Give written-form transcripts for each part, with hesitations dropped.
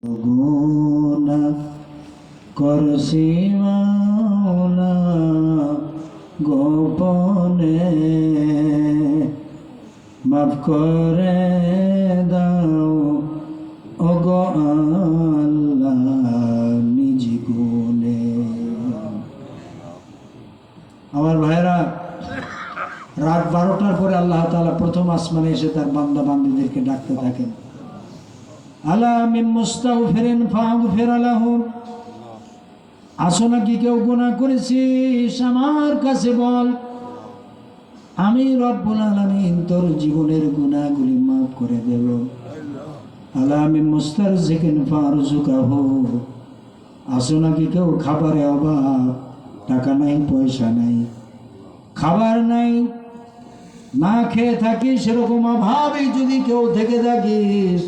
গুনা করছি মাওলা গোপনে, মাফ করে দাও ওগো আল্লাহ নিজ গুণে। আমার ভাইরা, রাত 12টার পরে আল্লাহ তাআলা প্রথম আসমানে এসে তার বান্দা বান্দীদেরকে ডাকতে থাকেন। আলা মিন মুস্তাগফিরিন ফাগফির লাহু, আসো নাকি কেউ গুনাহ করেছিস আমার কাছে বল, আমি রব্বুল আলামিন তোর জীবনের গুনাহগুলি মাফ করে দেব। আলা মিন মুস্তারজিকিন ফারজুকাহু, আসো নাকি কেউ খাবারে অভাব, টাকা নাই পয়সা নাই, খাবার নাই, না খেয়ে থাকিস, সেরকম অভাবে যদি কেউ থেকে থাকিস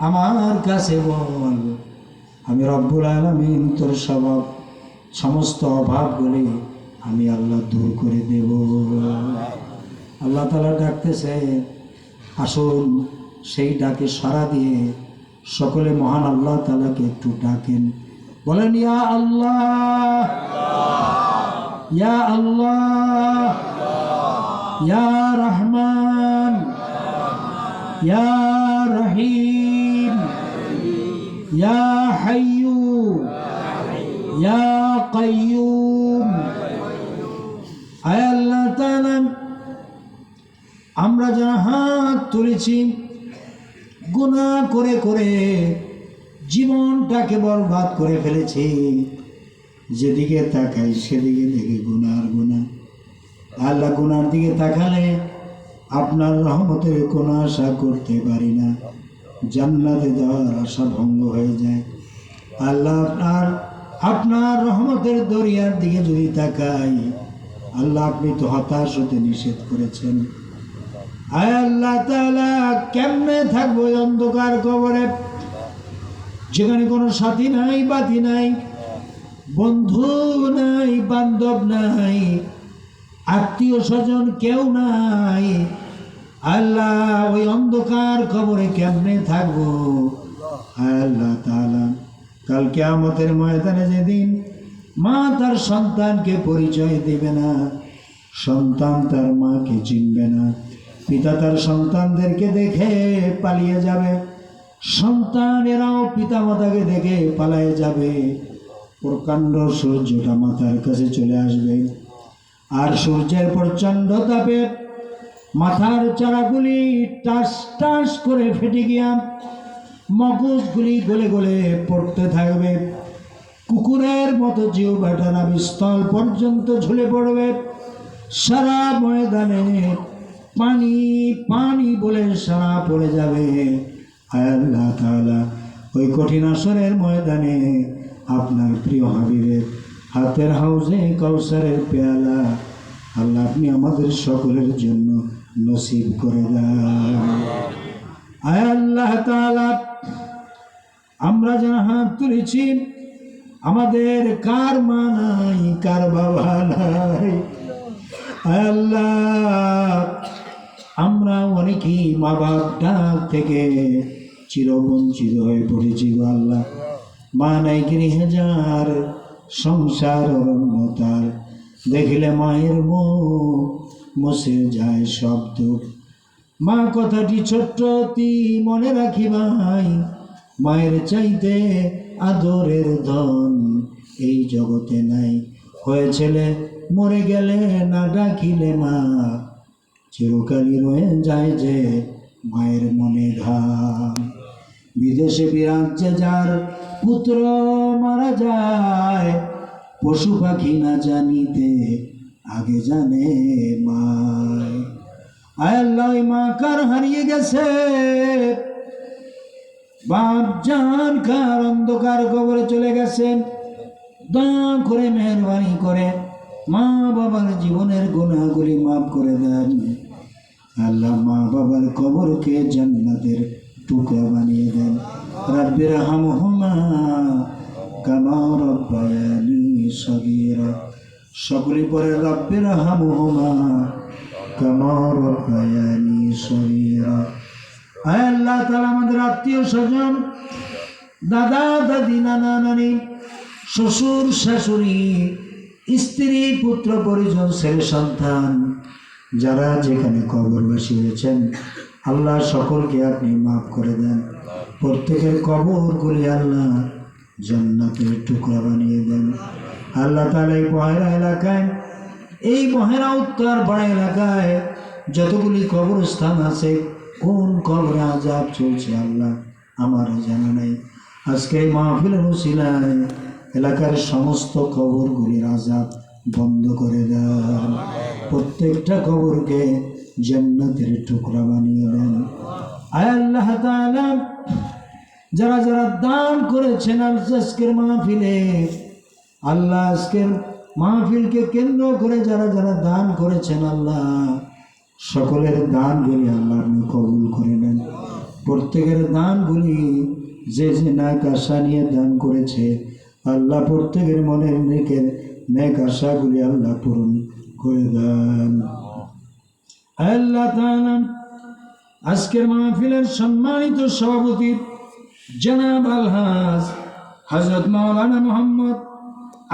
আমার কাছে বল, আমি রব্বুল আলামিন তোর সমস্ত অভাবগুলি আমি আল্লাহ দূর করে দেব। আল্লাহ তাআলা ডাকতেছে, আসুন সেই ডাকে সাড়া দিয়ে সকলে মহান আল্লাহ তাআলাকে একটু ডাকেন, বলেন ইয়া আল্লাহ, ইয়া আল্লাহ, ইয়া রহমান, ইয়া রহিম, ইয়া হাইয়ু, ইয়া কাইয়ুম। আয় আল্লাহ তাআলা, আমরা যারা হাত তুলেছি গুনাহ করে করে জীবনটাকে বরবাদ করে ফেলেছি, যেদিকে তাকাই সেদিকে দেখি গুনাহ আর গুনাহ। আল্লাহ, গুনার দিকে তাকালে আপনার রহমতের কোনো আশা করতে পারি না, জান্নাতে যাওয়ার আশা ভঙ্গ হয়ে যায়। আল্লাহ, আপনার রহমতের দরিয়ার দিকে যদি তাকাই, আল্লাহ আপনি তো হতাশ হতে নিষেধ করেছেন। আয় আল্লাহ তাআলা, কেমনে থাকবো অন্ধকার কবরে, যেখানে কোনো সাথী নাই, বাতি নাই, বন্ধু নাই, বান্ধব নাই, আত্মীয় স্বজন কেউ নাই। আল্লাহ, ওই অন্ধকার কবরে কেমনে থাকবো? আল্লাহ তাআলা, কাল কিয়ামতের ময়দানে যেদিন মা তার সন্তানকে পরিচয় দিবে না, সন্তান তার মাকে চিনবে না, পিতা তার সন্তানদেরকে দেখে পালিয়ে যাবে, সন্তানেরাও পিতা মাতাকে দেখে পালিয়ে যাবে, প্রকাণ্ড সূর্যটা মাথার কাছে চলে আসবে, আর সূর্যের প্রচণ্ড তাপে মাথার চারাগুলি টাস টাস করে ফেটে গিয়া মগজগুলি গলে গলে পড়তে থাকবে, কুকুরের মতো জিহ্বাটা নাভিস্থল পর্যন্ত ঝুলে পড়বে, সারা ময়দানে পানি পানি বলে সারা পড়ে যাবে। আল্লাহ তাআলা, ওই কঠিন আসরের ময়দানে আপনার প্রিয় হাবিবের হাতের হাউজে কাউসারের পেয়ালা আল্লাহ আপনি আমাদের সকলের জন্য নসিব করে দেন। আয় আল্লাহ তাআলা, আমরা যারা হাত তুলেছি, আমাদের কার মা নাই, কার বাবা নাই। আয় আল্লাহ, আমরা অনেকেই মা বাপ ডাক থেকে চিরবঞ্চিত হয়ে পড়েছি গো আল্লাহ। মা নাই গৃহে যার, সংসার অরণ্যতার, দেখিলে মায়ের মুখ মুছে যায় সব দুঃখ। মা কথাটি ছোট্ট অতি মনে রাখি ভাই, মায়ের চাইতে আদরের ধন এই জগতে নাই। হয়েছেলে মরে গেলে না ডাকিলে মা, চিরকালই রয়ে যায় যে মায়ের মনে ঘাম। বিদেশে বিরাজ্যে যার পুত্র মারা যায়, পশু পাখি না জানিতে আগে জানে মায়। আয় আল্লাহ, মা কার হারিয়ে গেছে, বাপ জান কার অন্ধকার কবরে চলে গেছেন, দয়া করে মেহেরবানি করে মা বাবার জীবনের গুনাহগুলি মাফ করে দেন। আল্লাহ, মা বাবার কবরকে জান্নাতের টুকরা বানিয়ে দেন। রাব্বি রহমহুমা কামা রাব্বায়ানি সগীরা। সকলে পরে রাব্বি রহমহুমা কামা রাব্বায়ানি সগীরা। আয় আল্লাহ তাআলা, আমাদের আত্মীয় স্বজন দাদা দাদি, নানা নানি, শ্বশুর শাশুড়ি, স্ত্রী, পুত্র পরিজন, ছেলে সন্তান, যারা যেখানে কবরবাসী হয়েছেন, আল্লাহ সকলকে আপনি মাফ করে দেন। প্রত্যেকের কবরগুলি আল্লাহ জান্নাতের টুকরা বানিয়ে দেন। আল্লাহ তাআলা এই বহেরা এলাকায়, এই বহেরা উত্তর পাড়া এলাকায় যতগুলি কবরস্থান আছে, কোন কবরে আযাব চলছে আল্লাহ আমার জানা নাই। আজকে এই মাহফিলের উসিলায় এলাকার সমস্ত কবরগুলির আযাব বন্ধ করে দেন। প্রত্যেকটা কবরকে জান্নাতের টুকরা বানিয়ে দেন। আয় আল্লাহ তাআলা, যারা যারা দান করেছেন আজকের মাহফিলে, আল্লাহ আজকের মাহফিলকে কেন্দ্র করে যারা যারা দান করেছেন, আল্লাহ সকলের দানগুলি আল্লাহ আপনি কবুল করে নেন। প্রত্যেকের দানগুলি যে যে ন্যাক আশা নিয়ে দান করেছে, আল্লাহ প্রত্যেকের মনের নেক আশাগুলি আল্লাহ পূরণ করে দেন। আল্লাহ তাআলা আজকের মাহফিলের সম্মানিত সভাপতি জনাব আলহাজ হযরত মাওলানা মোহাম্মদ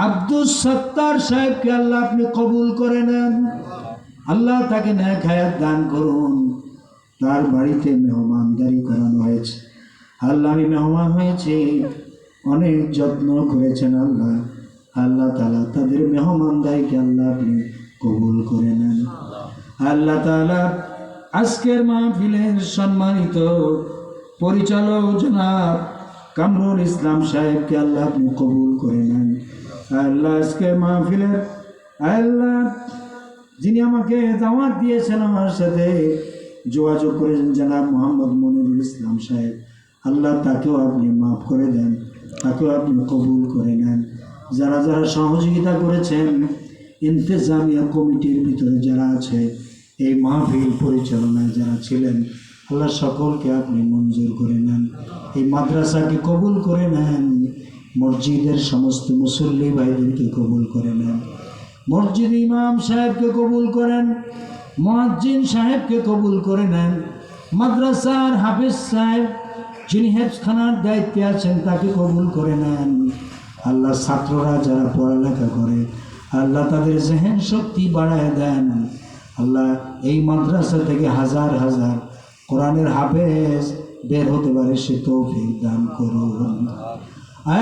আব্দুল সত্তার সাহেবকে আল্লাহ আপনি কবুল করে নেন। আল্লাহ তাকে নেক হায়াত দান করুন। তার বাড়িতে মেহমানদারি করানো হয়েছে, আল্লাহ আমি মেহমান হয়েছি, অনেক যত্ন করেছেন আল্লাহ। আল্লাহ তাআলা তাদের মেহমানদারিকে আল্লাহ আপনি কবুল করে নেন। আল্লাহ তাআলা আজকের মাহফিলের সম্মানিত পরিচালক জনাব কামরুল ইসলাম সাহেবকে আল্লাহ আপনি কবুল করে নেন। আল্লাহ আজকের মাহফিলের আল্লাহ যিনি আমাকে দাওয়াত দিয়েছেন, আমার সাথে যোগাযোগ করেছেন জনাব মোহাম্মদ মনিরুল ইসলাম সাহেব, আল্লাহ তাকেও আপনি মাফ করে দেন, তাকেও আপনি কবুল করে নেন। যারা যারা সহযোগিতা করেছেন, ইন্তেজামিয়া কমিটির ভিতরে যারা আছে, এই মাহফিল পরিচালনায় যারা ছিলেন, আল্লাহ সকলকে আপনি মঞ্জুর করে নেন। এই মাদ্রাসাকে কবুল করে নেন। মসজিদের সমস্ত মুসল্লি ভাইদেরকে কবুল করে নেন। মসজিদ ইমাম সাহেবকে কবুল করেন, মুয়াজ্জিন সাহেবকে কবুল করে নেন। মাদ্রাসার হাফেজ সাহেব যিনি হেফজখানার দায়িত্বে আছেন, তাকে কবুল করে নেন। আল্লাহ ছাত্ররা যারা পড়ালেখা করে, আল্লাহ তাদের জেহেন শক্তি বাড়ায় দেন। আল্লাহ এই মাদ্রাসা থেকে হাজার হাজার কোরআনের হাফেজ বের হতে পারে, সে তৌফিক দান করুন।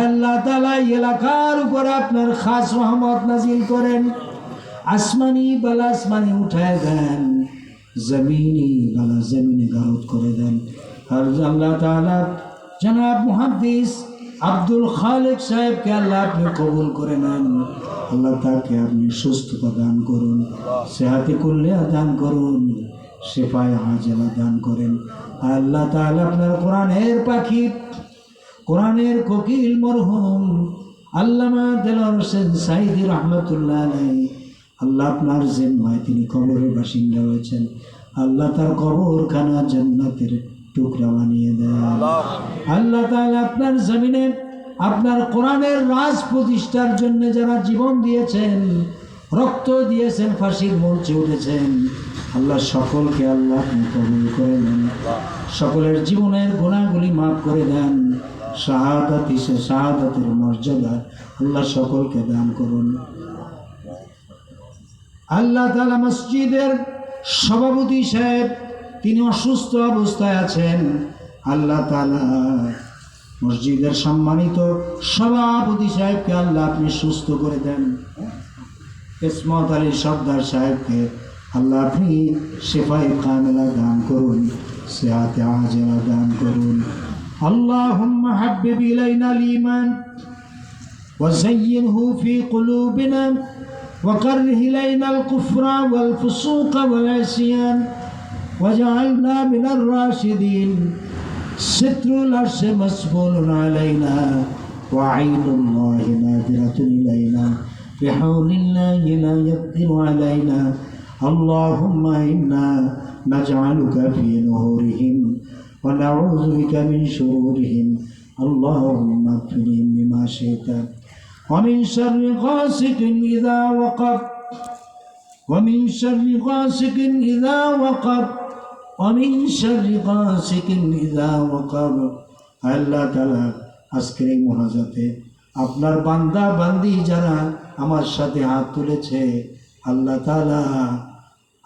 আল্লাহ তাআলা এলাকার উপর আপনার খাস রহমত নাজিল করেন। আসমানি বালা আসমানি উঠায় দেন, জমিনি বালা জমিনে গারদ করে দেন। আর আল্লাহ তাআলা জনাব মুহাদ্দিস আব্দুল খালেক সাহেবকে আল্লাহ আপনি কবুল করে নেন। আল্লাহ তাকে আপনি সুস্থতা দান করুন, সেহাতে কুল্লিয়া দান করুন, শেফায়ে আজেলা দান করেন। আল্লাহ তাআলা আপনার কোরআনের পাখি, কোরআনের কোকিল মরহুম আল্লামা দেলোয়ার হোসেন সাঈদী রাহমাতুল্লাহ আলাইহি, আল্লাহ আপনার জিম্মায় তিনি কবরের বাসিন্দা হয়েছেন, আল্লাহ তার কবরখানা জান্নাতের টুকরা বানিয়ে দেন। আল্লাহ তাআলা আপনার জমিনে আপনার কোরআনের রাজ প্রতিষ্ঠার জন্য যারা জীবন দিয়েছেন, রক্ত দিয়েছেন, ফাঁসির মঞ্চে উঠেছেন, আল্লাহ সকলকে আল্লাহ আপনি কবুল করে নেন। সকলের জীবনের গুনাহগুলি মাফ করে দেন। শাহাদাতের মর্যাদা আল্লাহ সকলকে দান করুন। আল্লাহ তাআলা মসজিদের সভাপতি সাহেব, তিনি অসুস্থ অবস্থায় আছেন, আল্লাহ তাআলা মসজিদের সম্মানিত সভাপতি সাহেবকে আল্লাহ আপনি সুস্থ করে দেন। কিসমত আলী সর্দার সাহেবকে আল্লাহ আপনি শেফায়ে কামেলা দান করুন, সেহাতে আজেলা দান করুন। আল্লাহুম্মা হাব্বিব ইলাইনাল ঈমান ওয়া যায়্যিনহু ফি কুলুবিনা ওয়া কাররিহ ইলাইনাল কুফরা ওয়াল ফুসুকা ওয়াল ইসয়ান ওয়াজআলনা মিনার রাশিদিন। সিত্রুল আরশি মাসবুলুন আলাইনা ওয়া আইনুল্লাহি নাযিরাতুন ইলাইনা বিহাউলিল্লাহি লা ইয়াকদিরু আলাইনা। আল্লাহুম্মা ইন্না নাজআলুকা ফি নুহুরিহিম ওয়া নাউযু বিকা মিন শুরুরিহিম। আল্লাহুম্মা ইগফিরলিহিম বিমা শি'তা ওয়া মিন শাররি গাসিকিন ইযা ওয়াকাব ওয়া মিন শাররি গাসিকিন ইযা ওয়াকাব ওয়া মিন শাররি গাসিকিন ইযা ওয়াকাব। আল্লাহ তাআলা আজকের এই মোনাজাতে আপনার বান্দা বান্দি যারা আমার সাথে হাত তুলেছে, আল্লাহ তাআলা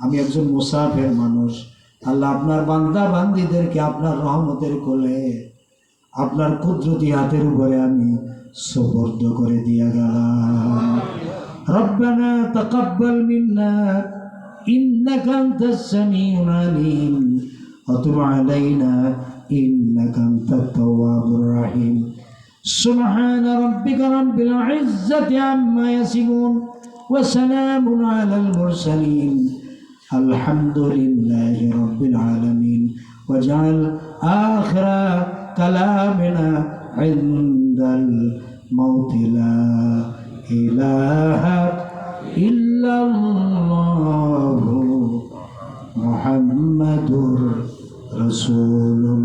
আমি একজন মুসাফির মানুষ, আল্লাহ আপনার বান্দা বান্দিদেরকে আপনার রহমতের কোলে আপনার কুদরতি হাতের উপরে আমি সুপর্দ করে দিয়া গেলাম। রব্বানা তাকাব্বাল মিন্না ইন্নাকা আনতাস সামিউল আলিম ওয়া তুব আলাইনা ইন্নাকা আনতাত তাওয়াবুর রহিম। সুবহানা রাব্বিকা রাব্বিল ইজ্জাতি আম্মা ইয়াসিফুন ওয়া সালামুন আলাল মুরসালিন আলহামদুলিল্লাহি রাব্বিল আলামিন। ওয়াজআল আখিরা কালামিনা ইনদাল মাউতি লা ইলাহা ইল্লাল্লাহু মুহাম্মাদুর রাসূলুল্লাহ।